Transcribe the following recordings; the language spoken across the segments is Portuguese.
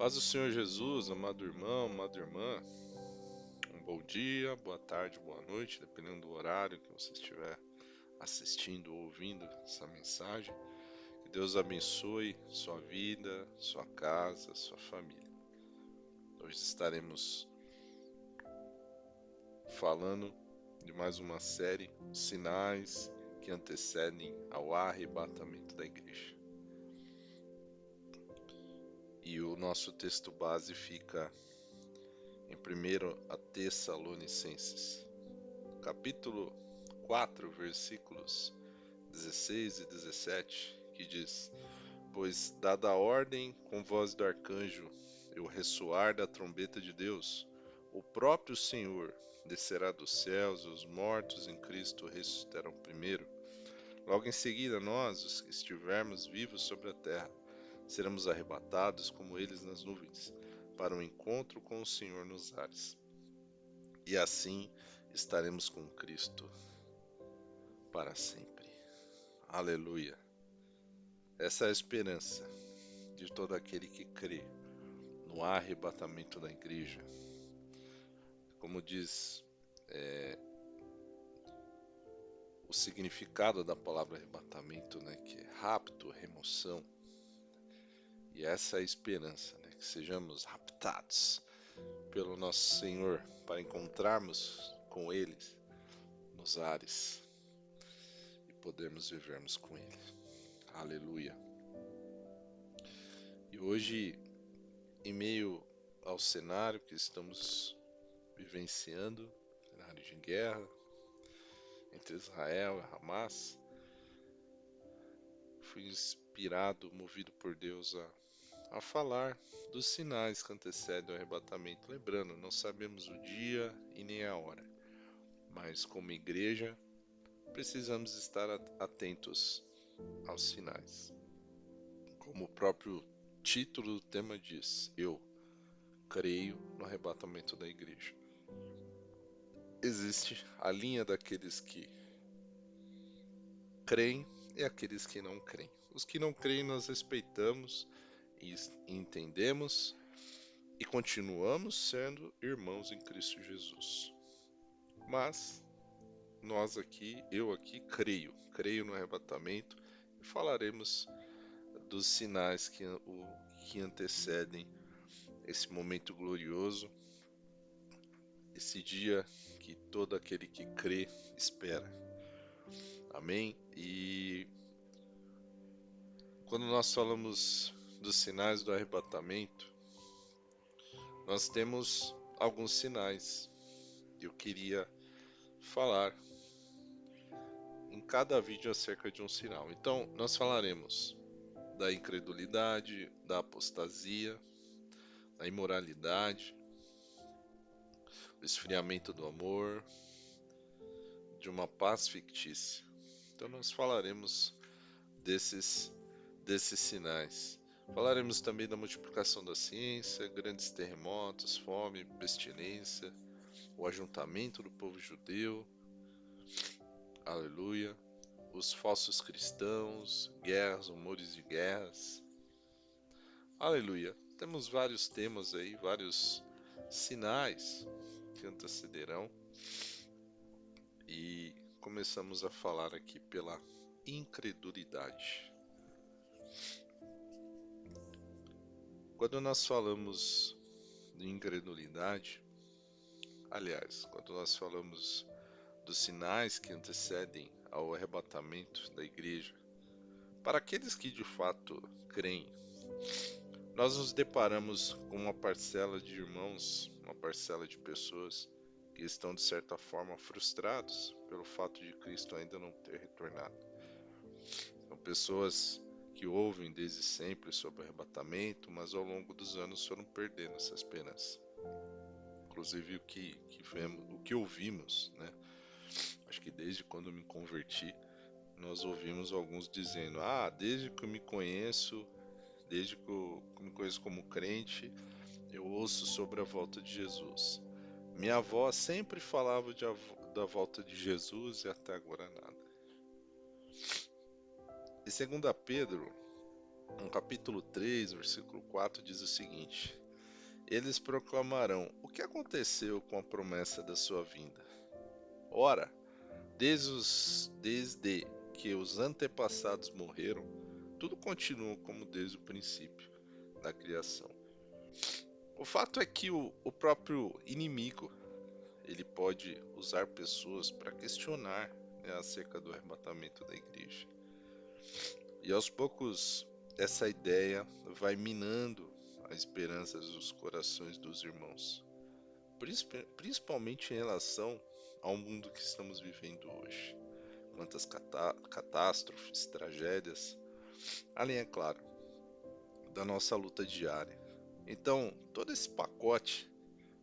Paz do Senhor Jesus, amado irmão, amada irmã. Um bom dia, boa tarde, boa noite, dependendo do horário que você estiver assistindo ou ouvindo essa mensagem. Que Deus abençoe sua vida, sua casa, sua família. Hoje estaremos falando de mais uma série, Sinais que antecedem ao arrebatamento da igreja. E o nosso texto base fica em 1 a Tessalonicenses, capítulo 4, versículos 16 e 17, que diz: Pois, dada a ordem com voz do arcanjo e o ressoar da trombeta de Deus, o próprio Senhor descerá dos céus e os mortos em Cristo ressuscitarão primeiro. Logo em seguida, nós, os que estivermos vivos sobre a terra, seremos arrebatados como eles nas nuvens, para o encontro com o Senhor nos ares. E assim estaremos com Cristo para sempre. Aleluia! Essa é a esperança de todo aquele que crê no arrebatamento da igreja. Como diz o significado da palavra arrebatamento, né, que é rapto, remoção. E essa é a esperança, né, que sejamos raptados pelo nosso Senhor para encontrarmos com Ele nos ares e podermos vivermos com Ele. Aleluia! E hoje, em meio ao cenário que estamos vivenciando, cenário de guerra entre Israel e Hamas, fui inspirado, movido por Deus a falar dos sinais que antecedem o arrebatamento. Lembrando, não sabemos o dia e nem a hora, mas como igreja precisamos estar atentos aos sinais. Como o próprio título do tema diz, eu creio no arrebatamento da igreja. Existe a linha daqueles que creem e aqueles que não creem. Os que não creem nós respeitamos e entendemos e continuamos sendo irmãos em Cristo Jesus. Mas nós aqui, eu aqui creio no arrebatamento e falaremos dos sinais que antecedem esse momento glorioso, esse dia que todo aquele que crê espera. Amém? E quando nós falamos dos sinais do arrebatamento, nós temos alguns sinais. Eu queria falar em cada vídeo acerca de um sinal. Então, nós falaremos da incredulidade, da apostasia, da imoralidade, do esfriamento do amor, de uma paz fictícia. Então, nós falaremos desses sinais. Falaremos também da multiplicação da ciência, grandes terremotos, fome, pestilência, o ajuntamento do povo judeu, aleluia, os falsos cristãos, guerras, rumores de guerras, aleluia. Temos vários temas aí, vários sinais que antecederão e começamos a falar aqui pela incredulidade. Quando nós falamos de incredulidade, aliás, quando nós falamos dos sinais que antecedem ao arrebatamento da igreja, para aqueles que de fato creem, nós nos deparamos com uma parcela de irmãos, uma parcela de pessoas que estão de certa forma frustrados pelo fato de Cristo ainda não ter retornado. São pessoas que ouvem desde sempre sobre o arrebatamento, mas ao longo dos anos foram perdendo essa esperança. Inclusive o que ouvimos, né? Acho que desde quando me converti, nós ouvimos alguns dizendo: desde que eu me conheço, desde que eu me conheço como crente, eu ouço sobre a volta de Jesus. Minha avó sempre falava da volta de Jesus e até agora nada. E segundo Pedro, No capítulo 3, versículo 4, diz o seguinte: Eles proclamarão: O que aconteceu com a promessa da sua vinda? Ora, desde que os antepassados morreram, tudo continua como desde o princípio da criação. O fato é que o próprio inimigo ele pode usar pessoas para questionar, né, acerca do arrebatamento da igreja. E aos poucos essa ideia vai minando as esperanças dos corações dos irmãos, principalmente em relação ao mundo que estamos vivendo hoje. Quantas catástrofes, tragédias, além, é claro, da nossa luta diária. Então, todo esse pacote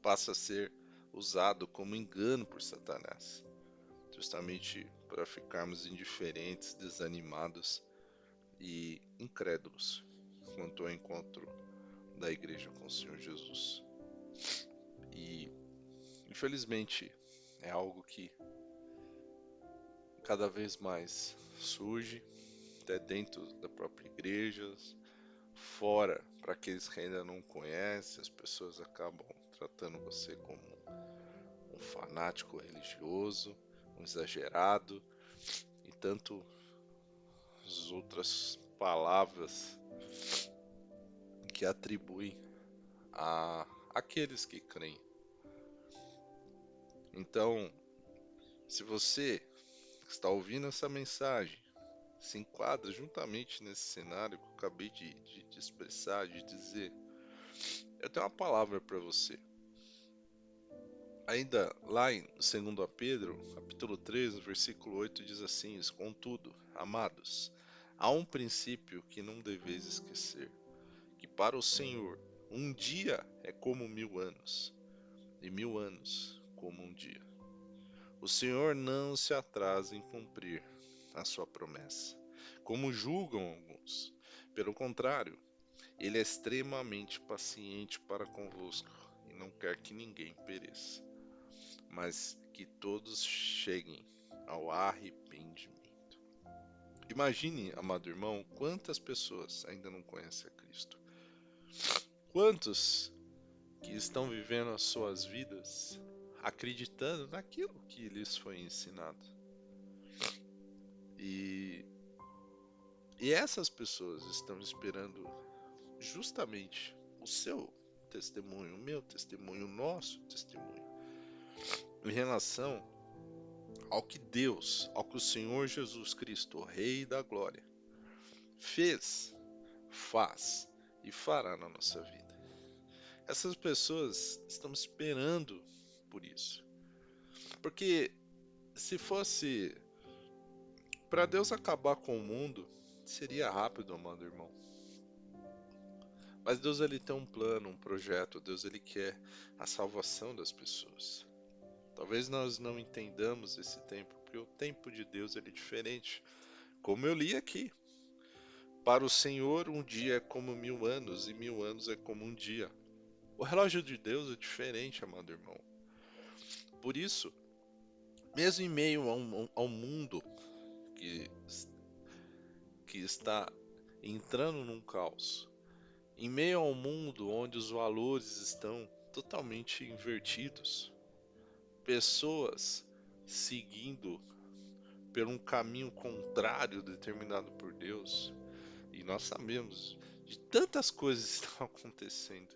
passa a ser usado como engano por Satanás, justamente para ficarmos indiferentes, desanimados e incrédulos quanto ao encontro da igreja com o Senhor Jesus. E, infelizmente, é algo que cada vez mais surge, até dentro da própria igreja, fora, para aqueles que ainda não conhecem, as pessoas acabam tratando você como um fanático religioso, um exagerado e tanto as outras palavras que atribuem a aqueles que creem. Então, se você que está ouvindo essa mensagem se enquadra juntamente nesse cenário que eu acabei de expressar, de dizer, eu tenho uma palavra para você. Ainda lá em 2 Pedro, capítulo 3, versículo 8, diz assim: Contudo, amados, há um princípio que não deveis esquecer, que para o Senhor um dia é como 1000 anos, e 1000 anos como um dia. O Senhor não se atrasa em cumprir a sua promessa, como julgam alguns. Pelo contrário, ele é extremamente paciente para convosco e não quer que ninguém pereça, mas que todos cheguem ao arrependimento. Imagine, amado irmão, quantas pessoas ainda não conhecem a Cristo. Quantos que estão vivendo as suas vidas acreditando naquilo que lhes foi ensinado. E essas pessoas estão esperando justamente o seu testemunho, o meu testemunho, o nosso testemunho, em relação ao que Deus, ao que o Senhor Jesus Cristo, o Rei da Glória, fez, faz e fará na nossa vida. Essas pessoas estão esperando por isso. Porque se fosse para Deus acabar com o mundo, seria rápido, amado irmão. Mas Deus ele tem um plano, um projeto. Deus ele quer a salvação das pessoas. Talvez nós não entendamos esse tempo, porque o tempo de Deus ele é diferente. Como eu li aqui, para o Senhor um dia é como 1000 anos e 1000 anos é como um dia. O relógio de Deus é diferente, amado irmão. Por isso, mesmo em meio ao mundo que, que está entrando num caos, em meio ao mundo onde os valores estão totalmente invertidos, pessoas seguindo por um caminho contrário determinado por Deus, e nós sabemos de tantas coisas que estão acontecendo,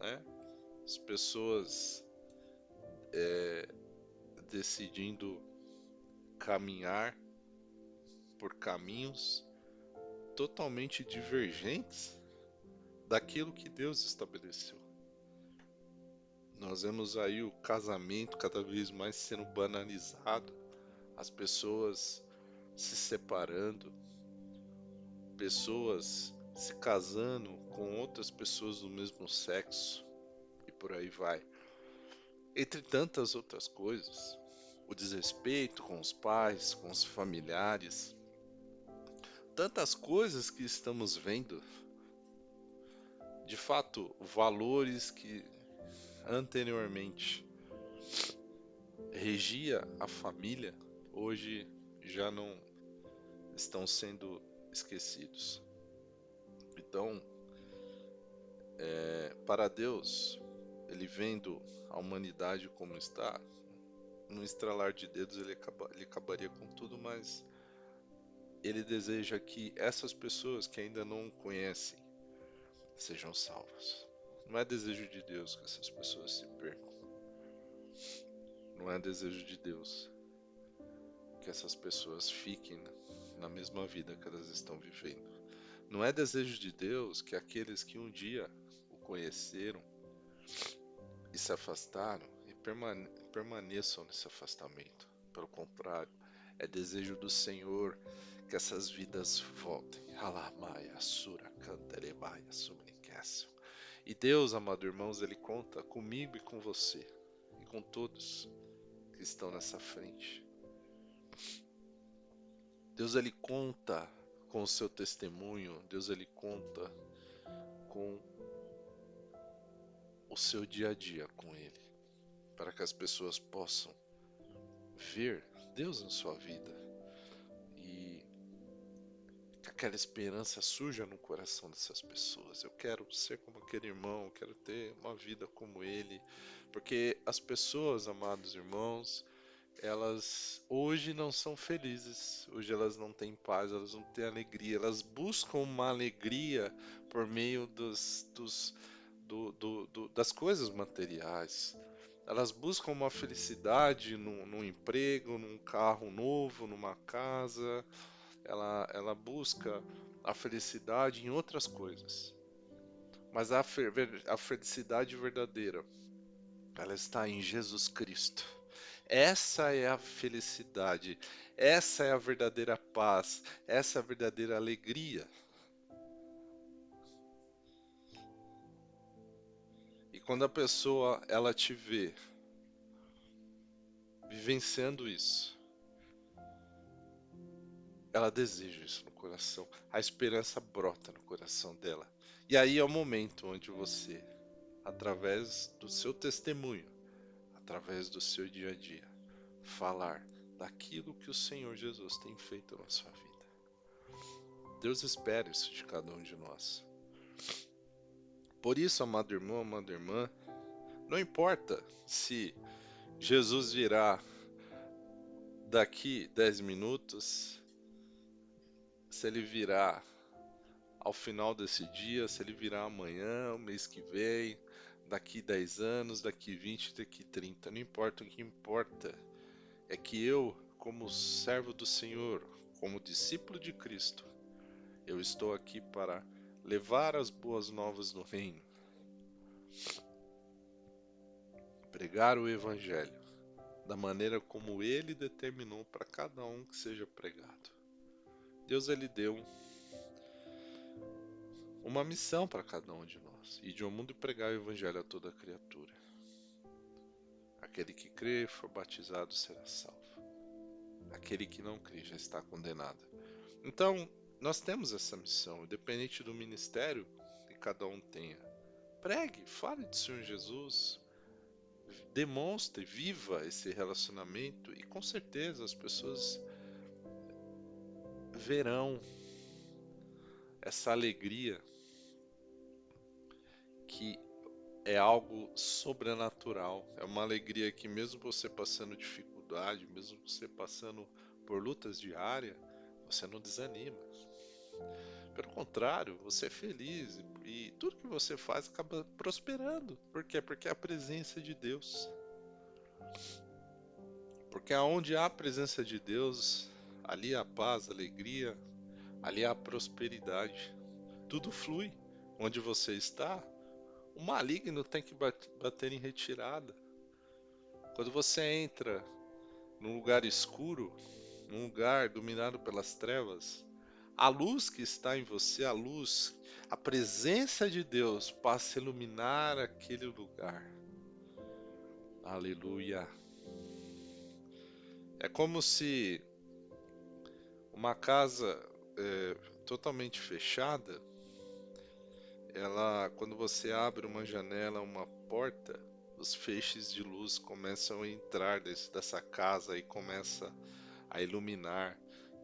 né? As pessoas decidindo caminhar por caminhos totalmente divergentes daquilo que Deus estabeleceu. Nós vemos aí o casamento cada vez mais sendo banalizado, as pessoas se separando, pessoas se casando com outras pessoas do mesmo sexo e por aí vai. Entre tantas outras coisas, o desrespeito com os pais, com os familiares, tantas coisas que estamos vendo. De fato, valores que anteriormente regia a família, hoje já não estão sendo esquecidos. Então, para Deus, ele vendo a humanidade como está, num estralar de dedos ele acabaria com tudo, mas ele deseja que essas pessoas que ainda não o conhecem sejam salvas. Não é desejo de Deus que essas pessoas se percam. Não é desejo de Deus que essas pessoas fiquem na mesma vida que elas estão vivendo. Não é desejo de Deus que aqueles que um dia o conheceram e se afastaram e permaneçam nesse afastamento. Pelo contrário, é desejo do Senhor que essas vidas voltem. Alamaya, Sura, Canterebaia, Sumniqueço. E Deus, amado irmãos, Ele conta comigo e com você, e com todos que estão nessa frente. Deus, Ele conta com o seu testemunho, Deus, Ele conta com o seu dia a dia com Ele, para que as pessoas possam ver Deus na sua vida e que aquela esperança surja no coração dessas pessoas. Eu quero ser como aquele irmão, eu quero ter uma vida como ele, porque as pessoas, amados irmãos, elas hoje não são felizes, hoje elas não têm paz, elas não têm alegria, elas buscam uma alegria por meio das coisas materiais. Elas buscam uma felicidade num emprego, num carro novo, numa casa. Ela busca a felicidade em outras coisas. Mas a felicidade verdadeira, ela está em Jesus Cristo. Essa é a felicidade, essa é a verdadeira paz, essa é a verdadeira alegria. E quando a pessoa ela te vê vivenciando isso, ela deseja isso no coração. A esperança brota no coração dela. E aí é o momento onde você, através do seu testemunho, através do seu dia a dia, falar daquilo que o Senhor Jesus tem feito na sua vida. Deus espera isso de cada um de nós. Por isso, amado irmão, amada irmã, não importa se Jesus virá daqui 10 minutos, se ele virá ao final desse dia, se ele virá amanhã, o mês que vem, daqui 10 anos, daqui 20, daqui 30, não importa, o que importa é que eu, como servo do Senhor, como discípulo de Cristo, eu estou aqui para levar as boas novas do reino, pregar o evangelho da maneira como ele determinou para cada um que seja pregado. Deus ele deu uma missão para cada um de nós, ir ao mundo e pregar o evangelho a toda criatura. Aquele que crê e for batizado será salvo. Aquele que não crê já está condenado. Então, nós temos essa missão, independente do ministério que cada um tenha. Pregue, fale do Senhor Jesus, demonstre, viva esse relacionamento e com certeza as pessoas verão essa alegria que é algo sobrenatural. É uma alegria que mesmo você passando dificuldade, mesmo você passando por lutas diárias, você não desanima. Pelo contrário, você é feliz e tudo que você faz acaba prosperando. Por quê? Porque é a presença de Deus. Porque aonde há a presença de Deus, ali há paz, alegria, ali há prosperidade. Tudo flui. Onde você está, o maligno tem que bater em retirada. Quando você entra num lugar escuro, num lugar dominado pelas trevas, a luz que está em você, a luz, a presença de Deus passa a iluminar aquele lugar. Aleluia. É como se uma casa totalmente fechada, ela, quando você abre uma janela, uma porta, os feixes de luz começam a entrar dessa casa e começa a iluminar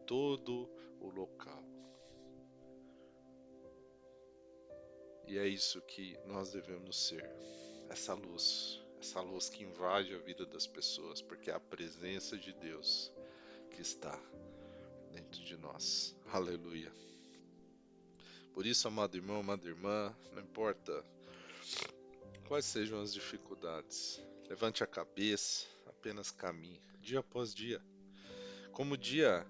todo o local. E é isso que nós devemos ser, essa luz que invade a vida das pessoas, porque é a presença de Deus que está dentro de nós. Aleluia. Por isso, amado irmão, amada irmã, não importa quais sejam as dificuldades, levante a cabeça, apenas caminhe, dia após dia. Como dia,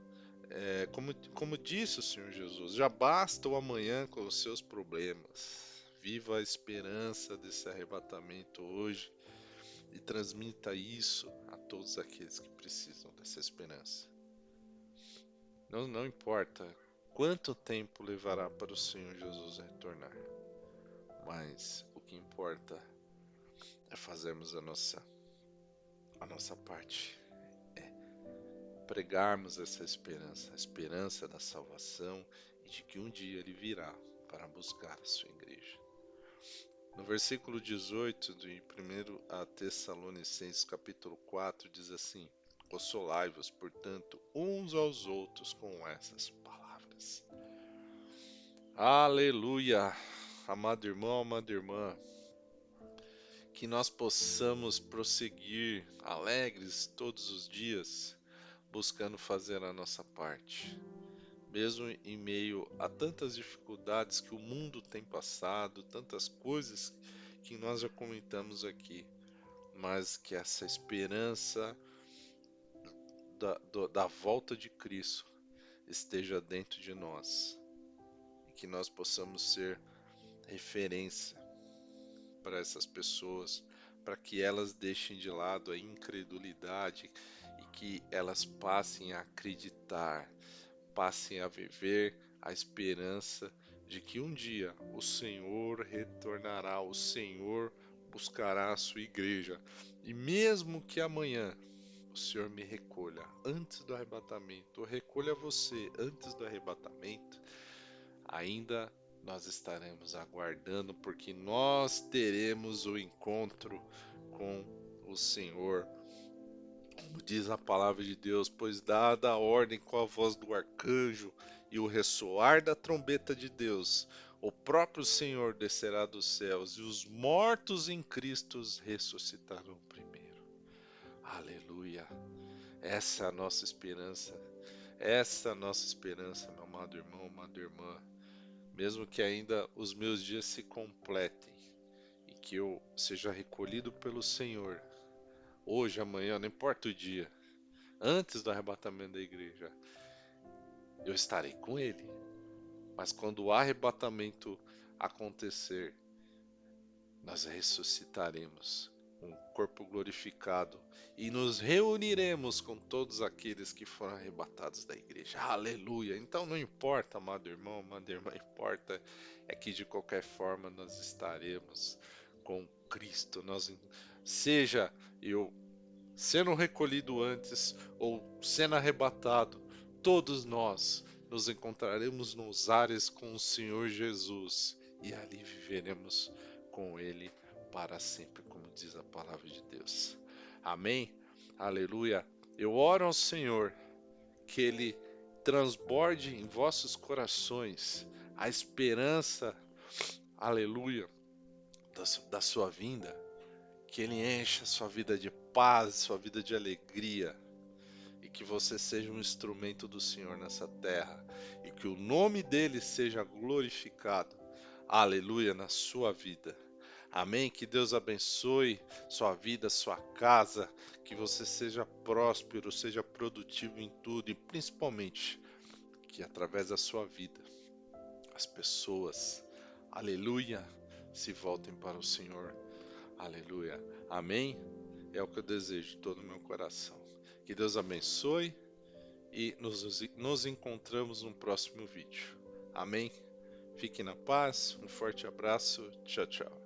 como disse o Senhor Jesus, já basta o amanhã com os seus problemas. Viva a esperança desse arrebatamento hoje e transmita isso a todos aqueles que precisam dessa esperança. Não importa quanto tempo levará para o Senhor Jesus retornar, mas o que importa é fazermos a nossa parte, pregarmos essa esperança, a esperança da salvação e de que um dia Ele virá para buscar a sua igreja. No versículo 18 de 1 a Tessalonicenses capítulo 4 diz assim: Consolai-vos, portanto, uns aos outros com essas palavras. Aleluia! Amado irmão, amada irmã, que nós possamos prosseguir alegres todos os dias, buscando fazer a nossa parte. Mesmo em meio a tantas dificuldades que o mundo tem passado, tantas coisas que nós já comentamos aqui, mas que essa esperança da volta de Cristo esteja dentro de nós e que nós possamos ser referência para essas pessoas, para que elas deixem de lado a incredulidade e que elas passem a acreditar, passem a viver a esperança de que um dia o Senhor retornará, o Senhor buscará a sua igreja. E mesmo que amanhã o Senhor me recolha antes do arrebatamento, ou recolha você antes do arrebatamento, ainda nós estaremos aguardando, porque nós teremos o encontro com o Senhor. Como diz a palavra de Deus, pois dada a ordem com a voz do arcanjo e o ressoar da trombeta de Deus, o próprio Senhor descerá dos céus e os mortos em Cristo ressuscitarão primeiro. Aleluia! Essa é a nossa esperança. Essa é a nossa esperança, meu amado irmão, amada irmã. Mesmo que ainda os meus dias se completem e que eu seja recolhido pelo Senhor, hoje, amanhã, não importa o dia, antes do arrebatamento da igreja, eu estarei com Ele. Mas quando o arrebatamento acontecer, nós ressuscitaremos com um corpo glorificado e nos reuniremos com todos aqueles que foram arrebatados da igreja. Aleluia! Então não importa, amado irmão, amada irmã, importa é que de qualquer forma nós estaremos com Cristo. Seja eu sendo recolhido antes ou sendo arrebatado, todos nós nos encontraremos nos ares com o Senhor Jesus e ali viveremos com Ele para sempre, como diz a palavra de Deus. Amém? Aleluia. Eu oro ao Senhor que Ele transborde em vossos corações a esperança, aleluia, da sua vinda, que Ele encha a sua vida de paz, sua vida de alegria, e que você seja um instrumento do Senhor nessa terra, e que o nome dele seja glorificado, aleluia, na sua vida. Amém? Que Deus abençoe sua vida, sua casa, que você seja próspero, seja produtivo em tudo e principalmente que através da sua vida as pessoas, aleluia, se voltem para o Senhor. Aleluia. Amém? É o que eu desejo de todo o meu coração. Que Deus abençoe e nos encontramos no próximo vídeo. Amém? Fique na paz. Um forte abraço. Tchau, tchau.